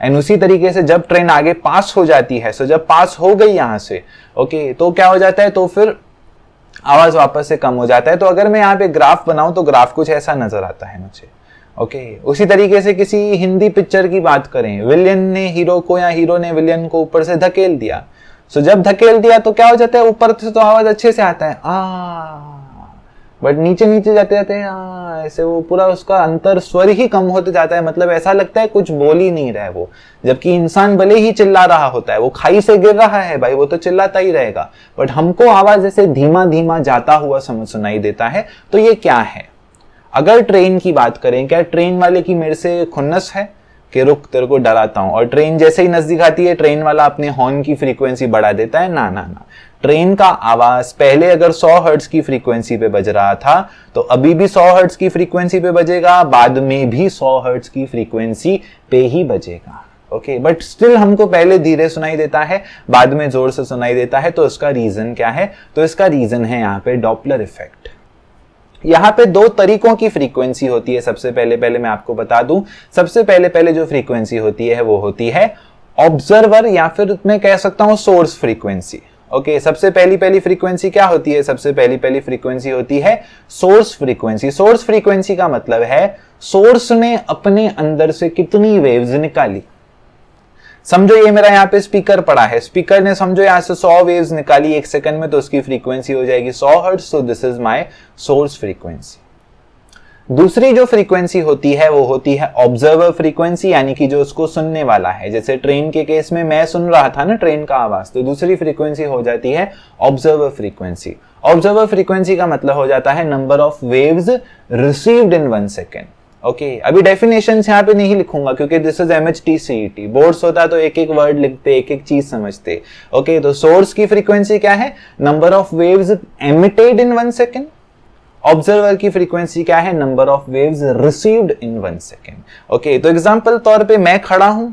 एंड उसी तरीके से जब ट्रेन आगे पास हो जाती है, सो जब पास हो गई यहां से, ओके, तो क्या हो जाता है? तो फिर आवाज वापस से कम हो जाता है। तो अगर मैं यहाँ पे ग्राफ बनाऊं तो ग्राफ कुछ ऐसा नजर आता है मुझे, ओके। उसी तरीके से किसी हिंदी पिक्चर की बात करें, विलियन ने हीरो को या हीरो ने विलियन को ऊपर से धकेल दिया। सो जब धकेल दिया तो क्या हो जाता है? ऊपर से तो आवाज अच्छे से आता है बट नीचे नीचे जाते जाते ऐसे वो पूरा उसका अंतर स्वर ही कम होते जाता है। मतलब ऐसा लगता है कुछ बोल ही नहीं रहा है वो, जबकि इंसान भले ही चिल्ला रहा होता है, वो खाई से गिर रहा है भाई, वो तो चिल्लाता ही रहेगा, बट हमको आवाज ऐसे धीमा धीमा जाता हुआ सुनाई देता है। तो ये क्या है? अगर ट्रेन की बात करें, क्या ट्रेन वाले की मेरे से खुन्नस है कि रुक तेरे को डराता हूं, और ट्रेन जैसे ही नजदीक आती है ट्रेन वाला अपने हॉर्न की फ्रीक्वेंसी बढ़ा देता है? ना ना ना। ट्रेन का आवाज पहले अगर 100 हर्ट्ज की फ्रीक्वेंसी पे बज रहा था तो अभी भी 100 हर्ट्ज की फ्रीक्वेंसी पे बजेगा, बाद में भी 100 हर्ट्ज की फ्रीक्वेंसी पे ही बजेगा, ओके, बट स्टिल हमको पहले धीरे सुनाई देता है, बाद में जोर से सुनाई देता है। तो इसका रीजन क्या है? तो इसका रीजन है यहाँ पे डॉपलर इफेक्ट। यहाँ पे दो तरीकों की फ्रीक्वेंसी होती है। सबसे पहले मैं आपको बता दूं, सबसे पहले जो फ्रीक्वेंसी होती है वो होती है ऑब्जर्वर, या फिर मैं कह सकता हूं सोर्स फ्रीक्वेंसी। ओके, सबसे पहली फ्रीक्वेंसी क्या होती है? सबसे पहली फ्रीक्वेंसी होती है सोर्स फ्रीक्वेंसी। सोर्स फ्रीक्वेंसी का मतलब है सोर्स ने अपने अंदर से कितनी वेव्स निकाली। समझो ये मेरा यहाँ पे स्पीकर पड़ा है, स्पीकर ने समझो यहाँ से 100 वेव्स निकाली 1 सेकंड में, तो उसकी फ्रीक्वेंसी हो जाएगी 100 hertz. So this is my source frequency. दूसरी जो फ्रीक्वेंसी होती है वो होती है ऑब्जर्वर फ्रीक्वेंसी, यानी कि जो उसको सुनने वाला है। जैसे ट्रेन के केस में मैं सुन रहा था ना ट्रेन का आवाज, तो दूसरी फ्रीक्वेंसी हो जाती है ऑब्जर्वर फ्रीक्वेंसी। ऑब्जर्वर फ्रीक्वेंसी का मतलब हो जाता है number of waves received in 1 second. Okay, अभी डेफिनेशन यहाँ पे नहीं लिखूंगा क्योंकि this is MHT CET। Boards होता तो एक एक वर्ड लिखते, एक एक चीज समझते। ओके, तो सोर्स की फ्रीक्वेंसी क्या है? Number of waves emitted in 1 second. Observer की फ्रीक्वेंसी क्या है? Number of waves received in 1 second. Okay, तो एग्जांपल तौर पे मैं खड़ा हूं,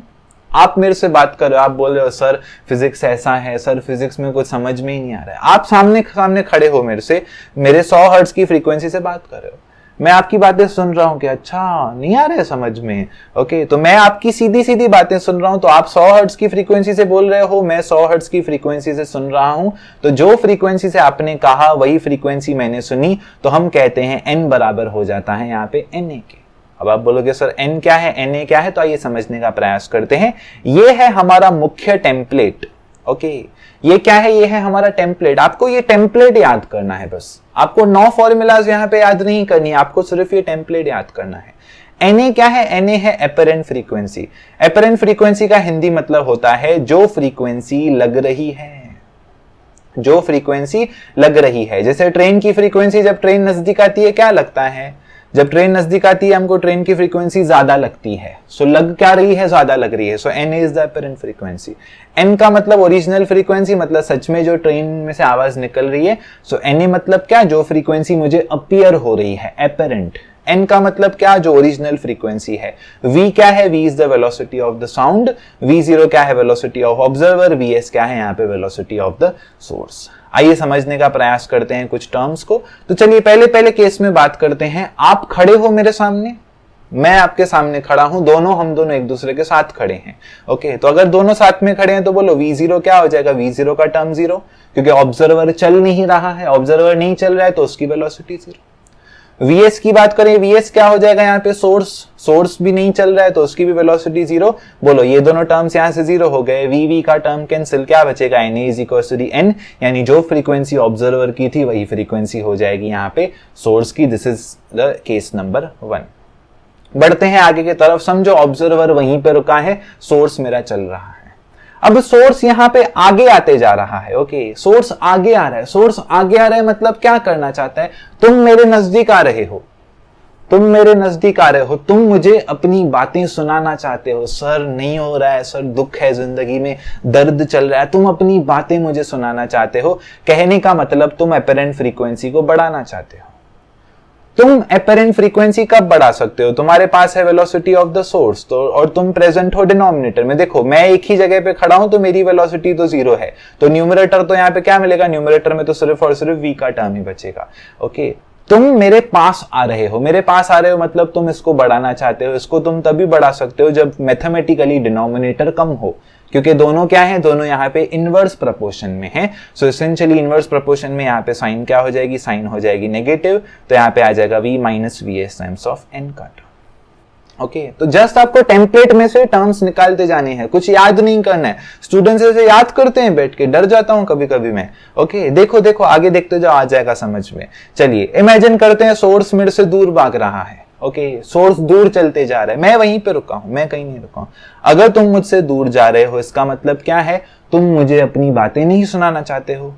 आप मेरे से बात कर रहे हो, आप बोल रहे हो सर फिजिक्स ऐसा है, सर फिजिक्स में कुछ समझ में ही नहीं आ रहा है। आप सामने खड़े हो मेरे से, मेरे 100 हर्ट्ज की फ्रीक्वेंसी से बात कर रहे हो, मैं आपकी बातें सुन रहा हूं कि अच्छा नहीं आ रहा है समझ में। ओके, तो मैं आपकी सीधी बातें सुन रहा हूं, तो आप 100 हर्ट्ज की फ्रीक्वेंसी से बोल रहे हो, मैं 100 हर्ट्ज की फ्रीक्वेंसी से सुन रहा हूं। तो जो फ्रीक्वेंसी से आपने कहा वही फ्रीक्वेंसी मैंने सुनी, तो हम कहते हैं n बराबर हो जाता है यहाँ पे Na के। अब आप बोलोगे सर n क्या है, Na क्या है? तो आइए समझने का प्रयास करते हैं। ये है हमारा मुख्य टेम्पलेट। ओके, ये क्या है? ये है हमारा टेम्पलेट। आपको ये टेम्पलेट याद करना है, बस आपको 9 फॉर्मूलाज यहाँ पे याद नहीं करनी है, आपको सिर्फ ये टेम्पलेट याद करना है। Na क्या है? Na है एपरेंट फ्रीक्वेंसी। एपरेंट फ्रीक्वेंसी का हिंदी मतलब होता है जो फ्रीक्वेंसी लग रही है, जो फ्रीक्वेंसी लग रही है। जैसे ट्रेन की फ्रीक्वेंसी, जब ट्रेन नजदीक आती है क्या लगता है? जब ट्रेन नजदीक आती है हमको ट्रेन की फ्रीक्वेंसी ज्यादा लगती है। सो लग क्या रही है? ज्यादा लग रही है। सो Na is the apparent frequency. N का मतलब ओरिजिनल फ्रीक्वेंसी, मतलब सच में जो ट्रेन में से आवाज निकल रही है। सो Na मतलब क्या? जो फ्रीक्वेंसी मुझे अपीयर हो रही है, एपरेंट। N का मतलब क्या? जो ओरिजिनल फ्रीक्वेंसी है। V क्या है? V is the velocity of the sound. V0 क्या है? Velocity of observer. Vs क्या है? यहाँ पे वेलोसिटी ऑफ द सोर्स। आइए समझने का प्रयास करते हैं कुछ टर्म्स को। तो चलिए पहले केस में बात करते हैं। आप खड़े हो मेरे सामने, मैं आपके सामने खड़ा हूं, हम दोनों एक दूसरे के साथ खड़े हैं। ओके, तो अगर दोनों साथ में खड़े हैं तो बोलो V0 क्या हो जाएगा? V0 का टर्म 0, क्योंकि ऑब्जर्वर चल नहीं रहा है, ऑब्जर्वर नहीं चल रहा है तो उसकी वेलोसिटी 0। Vs की बात करें, Vs क्या हो जाएगा? यहाँ पे सोर्स भी नहीं चल रहा है तो उसकी भी वेलोसिटी 0। बोलो ये दोनों टर्म्स यहाँ से 0 हो गए। V का टर्म कैंसिल, क्या बचेगा? Na is equal to the n, यानी जो फ्रीक्वेंसी ऑब्जर्वर की थी वही फ्रीक्वेंसी हो जाएगी यहाँ पे सोर्स की। This is the case number 1। बढ़ते हैं आगे की तरफ। समझो ऑब्जर्वर वहीं पे रुका है, सोर्स मेरा चल रहा है। अब सोर्स यहाँ पे आगे आते जा रहा है। ओके, सोर्स आगे आ रहा है। सोर्स आगे आ रहा है मतलब क्या करना चाहता है? तुम मेरे नजदीक आ रहे हो, तुम मेरे नजदीक आ रहे हो, तुम मुझे अपनी बातें सुनाना चाहते हो। सर नहीं हो रहा है, सर दुख है, जिंदगी में दर्द चल रहा है, तुम अपनी बातें मुझे सुनाना चाहते हो। कहने का मतलब तुम एपरेंट फ्रीक्वेंसी को बढ़ाना चाहते हो। तुम एपरेंट फ्रीक्वेंसी कब बढ़ा सकते हो? तुम्हारे पास है वेलोसिटी ऑफ द सोर्स, तो और तुम प्रेजेंट हो डिनोमिनेटर में। देखो मैं एक ही जगह पे खड़ा हूं तो मेरी वेलोसिटी तो 0 है, तो न्यूमरेटर तो यहाँ पे क्या मिलेगा? न्यूमरेटर में तो सिर्फ और सिर्फ V का टर्म ही बचेगा। ओके, तुम मेरे पास आ रहे हो, मेरे पास आ रहे हो मतलब तुम इसको बढ़ाना चाहते हो। इसको तुम तभी बढ़ा सकते हो जब मैथमेटिकली डिनोमिनेटर कम हो, क्योंकि दोनों क्या है? दोनों यहाँ पे इनवर्स प्रोपोर्शन में है। सो एसेंशियली इनवर्स प्रोपोर्शन में यहाँ पे साइन क्या हो जाएगी? साइन हो जाएगी नेगेटिव, तो यहाँ पे आ जाएगा V minus Vs times of n का टर्म। ओके, तो जस्ट आपको टेम्पलेट में से टर्म्स निकालते जाने हैं, कुछ याद नहीं करना है। स्टूडेंट्स ऐसे याद करते हैं बैठ के, डर जाता हूं कभी कभी मैं। ओके, देखो आगे देखते जाओ, आ जाएगा समझ में। चलिए इमेजिन करते हैं सोर्स मेरे से दूर भाग रहा है। ओके, सोर्स दूर चलते जा रहा है, मैं वहीं पे रुका हूं, मैं कहीं नहीं रुका हूं। अगर तुम मुझसे दूर जा रहे हो इसका मतलब क्या है? तुम मुझे अपनी बातें नहीं सुनाना चाहते हो,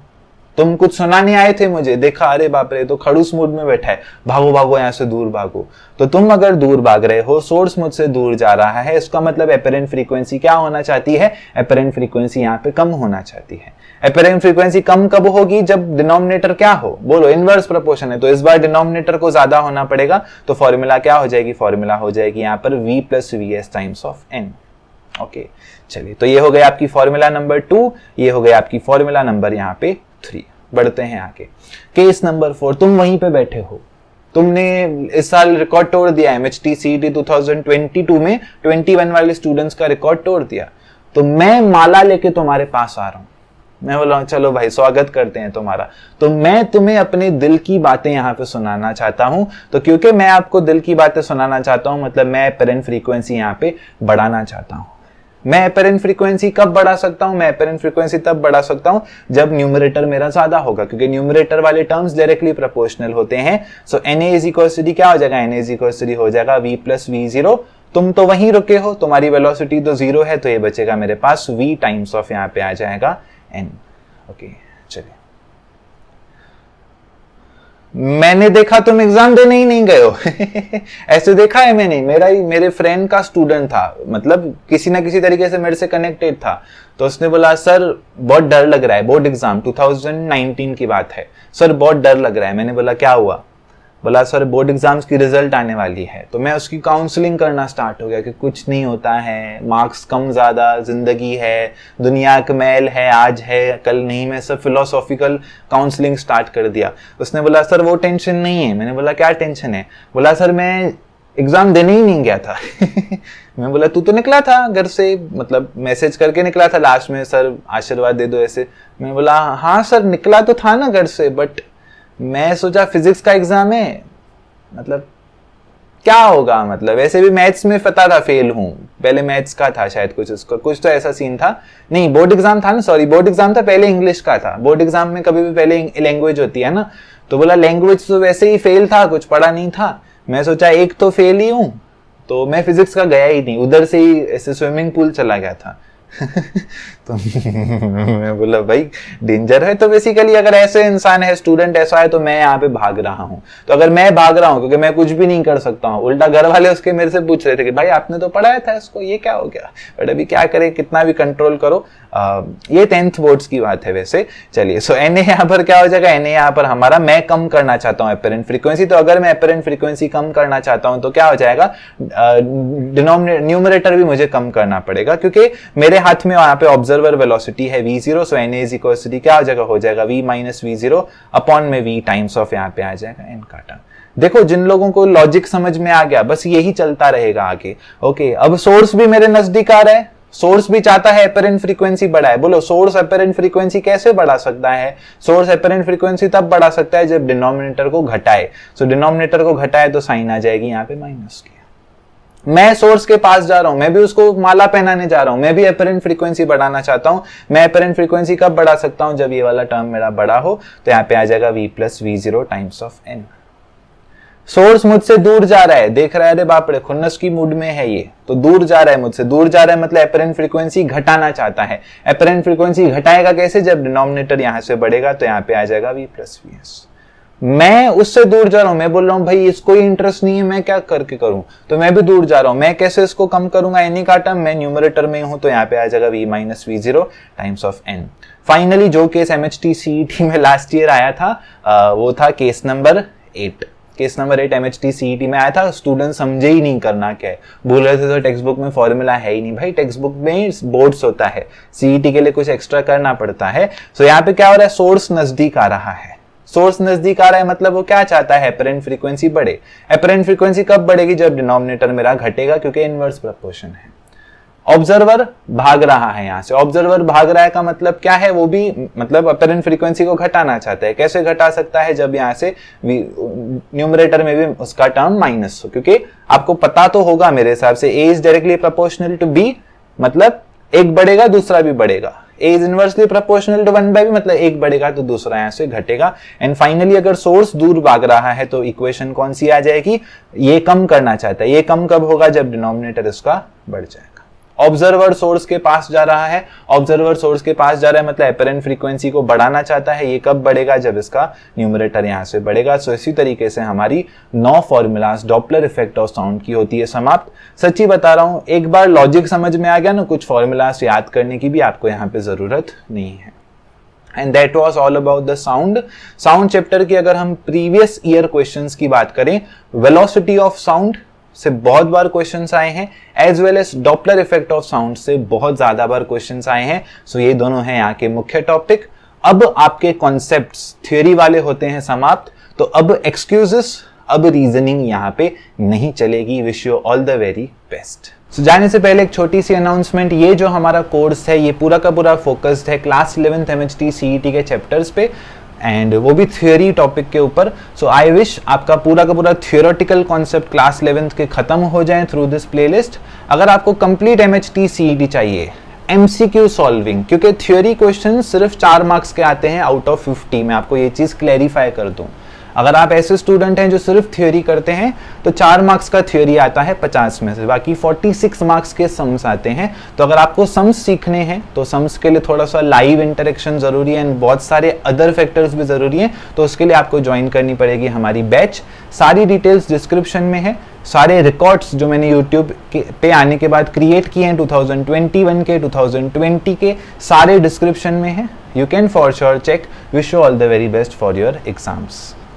तुम कुछ सुनाने आए थे मुझे, देखा अरे बाप रे तो खड़ूस मूड में बैठा है, भागो यहाँ से दूर भागो। तो तुम अगर दूर भाग रहे हो, सोर्स मुझसे दूर जा रहा है, इसका मतलब एपरेंट फ्रीक्वेंसी क्या होना चाहती है? एपरेंट फ्रीक्वेंसी यहाँ पे कम होना चाहती है। एपरेंट फ्रीक्वेंसी कम कब होगी? जब डिनोमिनेटर क्या हो? बोलो इनवर्स प्रोपोर्शन है, तो इस बार डिनोमिनेटर को ज्यादा होना पड़ेगा। तो फॉर्मूला क्या हो जाएगी? फॉर्मूला हो जाएगी यहाँ पर V plus Vs times of n। Okay चलिए, तो ये हो गया आपकी फॉर्मूला नंबर 2, ये हो गया आपकी फॉर्मूला नंबर यहाँ पे 3। बढ़ते हैं आगे। केस नंबर 4, तुम वहीं पे बैठे हो, तुमने इस साल रिकॉर्ड तोड़ दिया, MHT CET 2022 में 21 वाले स्टूडेंट्स का रिकॉर्ड तोड़ दिया। तो मैं माला लेके तुम्हारे पास आ रहा हूं, मैं बोला हूं चलो भाई स्वागत करते हैं तुम्हारा। तो मैं तुम्हें अपने दिल की बातें यहाँ पे सुनाना चाहता हूं। तो क्योंकि मैं आपको दिल की बातें सुनाना चाहता हूं, मतलब मैं एपरेंट फ्रीक्वेंसी यहाँ पे बढ़ाना चाहता हूं। मैं एपरेंट फ्रीक्वेंसी कब बढ़ा सकता हूं? मैं एपरेंट फ्रीक्वेंसी तब बढ़ा सकता हूं जब न्यूमरेटर मेरा ज्यादा होगा, क्योंकि न्यूमरेटर वाले टर्म्स डायरेक्टली प्रोपोर्शनल होते हैं। So Na is equal to D क्या हो जाएगा? Na is equal to D हो जाएगा v प्लस v0। तुम तो वहीं रुके हो, तुम्हारी वेलोसिटी तो 0 है, तो ये बचेगा मेरे पास v टाइम्स ऑफ यहाँ पे आ जाएगा n। ओके चलिए, मैंने देखा तुम एग्जाम देने ही नहीं गए हो ऐसे देखा है मैंने, मेरे फ्रेंड का स्टूडेंट था, मतलब किसी ना किसी तरीके से मेरे से कनेक्टेड था। तो उसने बोला सर बहुत डर लग रहा है, बोर्ड एग्जाम 2019 की बात है, सर बहुत डर लग रहा है। मैंने बोला क्या हुआ? बोला सर बोर्ड एग्जाम्स की रिजल्ट आने वाली है। तो मैं उसकी काउंसलिंग करना स्टार्ट हो गया कि कुछ नहीं होता है, मार्क्स कम ज्यादा, जिंदगी है, दुनिया का मैल है, आज है कल नहीं। मैं सब फिलोसॉफिकल काउंसलिंग स्टार्ट कर दिया। उसने बोला सर वो टेंशन नहीं है। मैंने बोला क्या टेंशन है? बोला सर मैं एग्जाम देने ही नहीं गया था मैं बोला तू तो निकला था घर से, मतलब मैसेज करके निकला था लास्ट में, सर आशीर्वाद दे दो ऐसे। मैं बोला हाँ सर निकला तो था ना घर से, बट मैं सोचा फिजिक्स का एग्जाम है, मतलब क्या होगा, मतलब वैसे भी मैथ्स में पता था फेल हूं, पहले मैथ्स का था शायद कुछ, उसका कुछ तो ऐसा सीन था। नहीं बोर्ड एग्जाम था ना, सॉरी बोर्ड एग्जाम था, पहले इंग्लिश का था। बोर्ड एग्जाम में कभी भी पहले लैंग्वेज होती है ना। तो बोला लैंग्वेज तो वैसे ही फेल था, कुछ पढ़ा नहीं था। मैं सोचा एक तो फेल ही हूं, तो मैं फिजिक्स का गया ही नहीं, उधर से ही ऐसे स्विमिंग पूल चला गया था तो मैं बोला भाई डेंजर है। तो बेसिकली अगर ऐसे इंसान है, स्टूडेंट ऐसा है, तो मैं यहाँ पे भाग रहा हूँ। तो अगर मैं भाग रहा हूँ क्योंकि मैं कुछ भी नहीं कर सकता हूँ, उल्टा घर वाले उसके मेरे से पूछ रहे थे कि भाई आपने तो पढ़ाया था इसको, ये क्या हो गया? बट अभी क्या करे, कितना भी कंट्रोल करो। ये 10th बोर्ड्स की बात है वैसे। चलिए सो Na यहाँ पर क्या हो जाएगा? Na यहाँ पर हमारा, मैं कम करना चाहता हूँ एपरेंट फ्रीक्वेंसी। तो अगर मैं एपरेंट फ्रीक्वेंसी कम करना चाहता हूँ तो क्या हो जाएगा? न्यूमरेटर भी मुझे कम करना पड़ेगा, क्योंकि मेरे हाथ में यहाँ पे ऑब्जर्वर वेलोसिटी है v0। So Na is equal to क्या हो जाएगा? हो जाएगा v माइनस v0 अपॉन में v टाइम्स ऑफ यहाँ पे आ जाएगा n का टर्म। देखो जिन लोगों को लॉजिक समझ में आ गया, बस यही चलता रहेगा आगे। ओके अब सोर्स भी मेरे नजदीक आ रहा है, सोर्स भी चाहता है एपरेंट फ्रीक्वेंसी बढ़ाए। बोलो सोर्स एपरेंट फ्रीक्वेंसी कैसे बढ़ा सकता है? सोर्स एपरेंट फ्रीक्वेंसी तब बढ़ा सकता है जब डिनोमिनेटर को घटाए। सो डिनोमिनेटर को घटाए तो साइन आ जाएगी यहाँ पे माइनस की। मैं सोर्स के पास जा रहा हूं, मैं भी उसको माला पहनाने जा रहा हूं, मैं भी एपरेंट फ्रीक्वेंसी बढ़ाना चाहता हूं। मैं एपरेंट फ्रीक्वेंसी कब बढ़ा सकता हूं? जब ये वाला टर्म मेरा बड़ा हो। तो यहाँ पे आ जाएगा v plus v0 times of n। Source मुझसे दूर जा रहा है, देख रहा है अरे बाप रे खुन्नस की मूड में है ये, तो दूर जा रहा है, मुझसे दूर जा रहा है, मतलब एपरेंट फ्रीक्वेंसी घटाना चाहता है। एपरेंट फ्रीक्वेंसी घटाएगा कैसे? जब डिनोमिनेटर यहां से बढ़ेगा। तो यहाँ पे आ जाएगा v प्लस vs। मैं उससे दूर जा रहा हूं, मैं बोल रहा हूं भाई इसको इंटरेस्ट नहीं है, मैं क्या करके करूं? तो मैं भी दूर जा रहा हूं, मैं कैसे इसको कम करूंगा? एनी का टर्म, मैं न्यूमरेटर में हूं, तो यहाँ पे आ जाएगा v minus v0 times of n। Finally जो केस MHT CET में लास्ट ईयर आया था वो था case number 8। Case number 8 MHT CET में आया था। स्टूडेंट समझे ही नहीं करना क्या है, बोल रहे थे तो टेक्स्ट बुक में फॉर्मूला है ही नहीं। भाई टेक्स्ट बुक में बोर्ड्स होता है, CET के लिए कुछ एक्स्ट्रा करना पड़ता है। सो यहाँ पे क्या हो रहा है? सोर्स नजदीक आ रहा है। सोर्स नजदीक आ रहा है मतलब वो क्या चाहता है? एपरेंट फ्रीक्वेंसी बढ़े। एपरेंट फ्रीक्वेंसी कब बढ़ेगी? जब डिनोमिनेटर मेरा घटेगा, क्योंकि इनवर्स प्रोपोर्शन है। ऑब्जर्वर भाग रहा है यहाँ से, ऑब्जर्वर भाग रहा है का मतलब क्या है? वो भी मतलब एपरेंट फ्रीक्वेंसी को घटाना चाहता है। कैसे घटा सकता है? जब यहाँ से न्यूमरेटर में भी उसका टर्म माइनस हो, क्योंकि आपको पता तो होगा मेरे हिसाब से A is directly proportional to B, मतलब एक बढ़ेगा दूसरा भी बढ़ेगा। A is inversely proportional to 1/b, मतलब एक बढ़ेगा तो दूसरा यहाँ से घटेगा। एंड फाइनली अगर सोर्स दूर भाग रहा है तो इक्वेशन कौन सी आ जाएगी? ये कम करना चाहता है। ये कम कब होगा? जब डिनोमिनेटर इसका बढ़ जाएगा। ऑब्जर्वर सोर्स के पास जा रहा है, ऑब्जर्वर सोर्स के पास जा रहा है मतलब एपरेंट फ्रीक्वेंसी को बढ़ाना चाहता है। ये कब बढ़ेगा? जब इसका न्यूमरेटर यहां से बढ़ेगा। सो इसी तरीके से हमारी 9 formulas Doppler effect of sound की होती है समाप्त। सच्ची बता रहा हूं, एक बार लॉजिक समझ में आ गया ना, कुछ फॉर्मूलाज याद करने की भी आपको यहाँ पे जरूरत नहीं है। And that was all about the sound. Sound chapter की अगर हम प्रीवियस ईयर क्वेश्चंस की बात करें, वेलोसिटी ऑफ साउंड से बहुत बार क्वेश्चंस आए हैं, as well as Doppler effect of sound से बहुत ज्यादा बार क्वेश्चंस आए हैं। सो ये दोनों हैं यहाँ के मुख्य टॉपिक। अब आपके कॉन्सेप्ट्स थ्योरी वाले होते हैं समाप्त, तो अब एक्सक्यूजेस, अब रीजनिंग यहाँ पे नहीं चलेगी। Wish you all the very best. So, जाने से पहले एक छोटी सी अनाउंसमेंट, ये जो हमारा कोर्स है ये पूरा का पूरा फोकस्ड है क्लास 11th MHT CET के चैप्टर्स पे, एंड वो भी थ्योरी टॉपिक के ऊपर। सो आई विश आपका पूरा का पूरा थियोरेटिकल कॉन्सेप्ट क्लास 11th के खत्म हो जाए थ्रू दिस प्लेलिस्ट। अगर आपको कंप्लीट MHT CET चाहिए, MCQ सॉल्विंग, क्योंकि थ्योरी क्वेश्चन सिर्फ 4 मार्क्स के आते हैं आउट ऑफ 50, मैं आपको ये चीज़ क्लैरिफाई कर दूँ। अगर आप ऐसे स्टूडेंट हैं जो सिर्फ थ्योरी करते हैं तो 4 मार्क्स का थ्योरी आता है 50 में से, बाकी 46 मार्क्स के सम्स आते हैं। तो अगर आपको सम्स सीखने हैं तो सम्स के लिए थोड़ा सा लाइव इंटरेक्शन जरूरी है एंड बहुत सारे अदर फैक्टर्स भी जरूरी हैं, तो उसके लिए आपको ज्वाइन करनी पड़ेगी हमारी बैच। सारी डिटेल्स डिस्क्रिप्शन में है। सारे रिकॉर्ड्स जो मैंने यूट्यूब पे आने के बाद क्रिएट किए हैं 2021 के 2020 के, सारे डिस्क्रिप्शन में है। You can for sure check. Wish you all the very best for your exams.